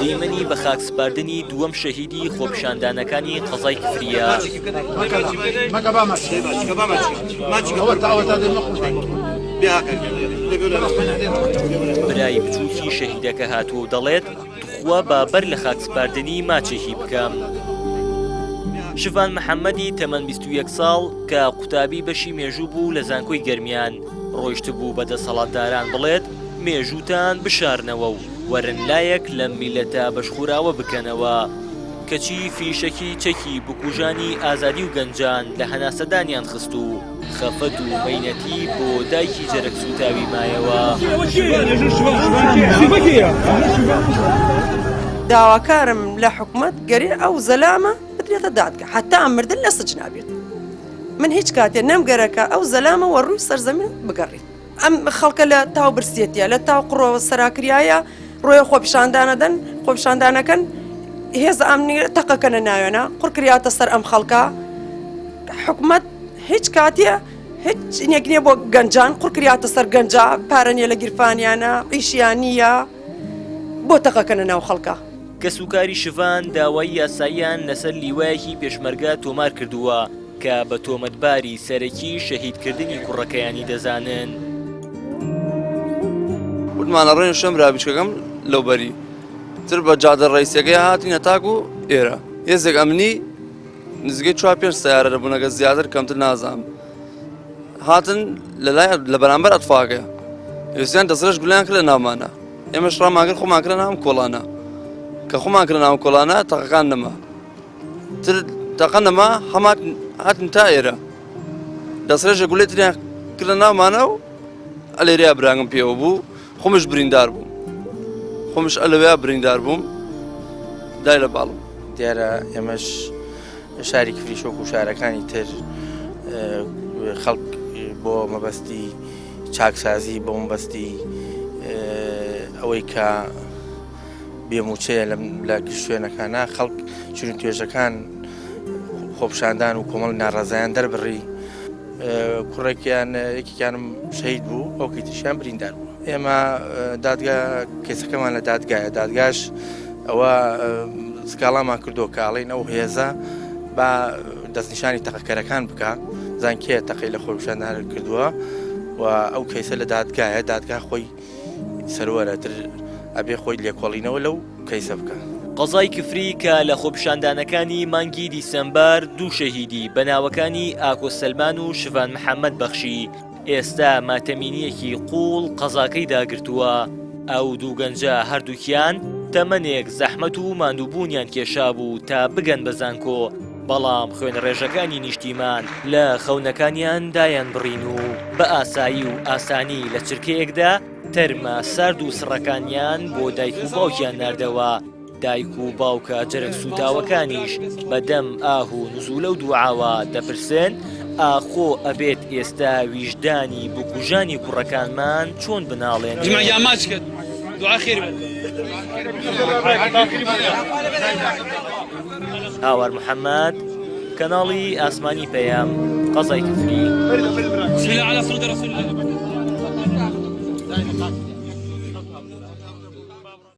دیمەنی بە خاکسپاردنی دووەم شەهیدی خۆپیشاندانەکانی قەزای کفریە. برای بچووکی شەهیدەکە هاتووە و دەڵێت توخوا بابەر لە خاکسپاردنی ماچێکی بکەم. شڤان محەممەدی تەمەن 21 ساڵ کە قوتابی بەشی مێژوو بوو لە زانکۆی گەرمیان ڕۆیشت بوو بە دەسەڵاتداران بڵێت مێژووتان بشارنەوە و وەرن لایەک لە میلەتە بەشخوراوە بکەنەوە کەچی فیشەکی چەکی بکوژانی ئازادی و گەنجان لە هەناسەدانیان خست و خەفەت و مەینەتی بۆ دایکی جەرەک سوتاوی مایەوە. داواکارم لە حکومەت گەری ئەو زەلامە بدرێتە دادگا حتا ئەم مردن لە سجن نابێت. من هیچ کاتێ نەمگەرەکە ئەو زەلامە وەڕووی سەرزەمین بگەڕێت. ئەم خەڵکە لە تاو برسێتیە لە تاو قڕۆ سەراکریایە ڕۆیە خۆپیشاندانەدەن خۆپیشاندانەکەن هێز ئەمنی تەقەکەنە ناوێنە قڕکریاتە سەر ئەم خەڵکە. حکومەت هیچ کاتێ هیچ نێکنێ بۆ گەنجان قڕکریاتە سەر گەنجا پارەنیە لە گیرفانیانە ئیشیانیە بۆ تەقەکەنە ناو خەڵکە. کەسوکاری شڤان داوای یاساییان لەسەر لیوایەکی پێشمەرگە تۆمار کردووە کە بە تۆمەتباری سەرەکی شەهیدکردنی کوڕەکەیانی دەزانن. وتمانە ڕێن شەم رابچەکەم لەوبەری تر بە جادە ڕئیسەکەی هاتینە تاکو ئێرە هێزێک ئەمنی نزگەی 4-5 سیارە دەبوونەکە زیاتر کەمتر نازانم هاتن لە بەرامبەر ئەتفاقەیە ویستیان دەسرەش گولیان کرد لە ناومانە ئێمەش ڕاماگر خۆمان کرد ناو کۆڵانە کە خۆمان کرد ناو کۆڵانە تەقەکان نەما تر تەقە نەما هەمان هاتن تا ئێرە دەسرەشە گولێ تریان کرد لە ناومانە و ئەلێریا براگەم پێوە بوو خۆمش بریندار بووم خۆمش ئەلەوەیە بریندار بووم دای لە باڵم. دیارە ئێمەش شاری کفری شۆک و شارەکانی تر خەڵک بۆ مەبەستی چاکسازی بۆ مەبەستی ئەوەی کە بێموچەیە لە شوێنەکانە خەڵک چون توێژەکان خۆپیشاندان و کۆمەڵ ناڕازایان دەربڕی کوڕێکیان یەکێکیانم شەهید بوو ئەو کەیتریشیان بریندار بوو. ئێمە دادگا کێسەکەمان لە دادگایە دادگاش ئەوە سکاڵامان کردو کاڵین ئەو هێزە با دەستنیشانی تەقەکەرەکان بکە زان کێ تەقەی لە خۆپیشاندان کردووە و ئەو کەیسە لە دادگایە دادگا خۆی سەروەرەتر ئەبێ خۆی لێکۆڵینەوە لەو کەیسە بکە. قەزای کفری کە لە خۆپیشاندانەکانی مانگی دیسەمبەر دوو شەهیدی بە ناوەکانی ئاکۆ سەلمان و شڤان محەممەد بەخشی ئێستا ماتەمینیەکی قوڵ قەزاکەی داگرتووە. ئەو دوو گەنجە هەردووکیان تەمەنێک زەحمەت و ماندووبوونیان کێشا بوو تا بگەن بە زانکۆ بەڵام خوێن ڕێژەکانی نیشتیمان لە خەونەکانیان دایان بڕین و بە ئاسایی و ئاسانی لە چرکەیەکدا تەرمە سارد و سڕەکانیان بۆ دایک و باوکیان ناردەوە. دایک و باوکە جەرەک سوتاوەکانیش بەدەم ئاه و نزولە و دوعاوە دەپرسن ئاخۆ ئەبێت ئێستا ویژدانی بکوژانی کوڕەکانمان چۆن بناڵێن. هاوار محەممەد کەناڵی ئاسمانی پەیام قەزای کفری.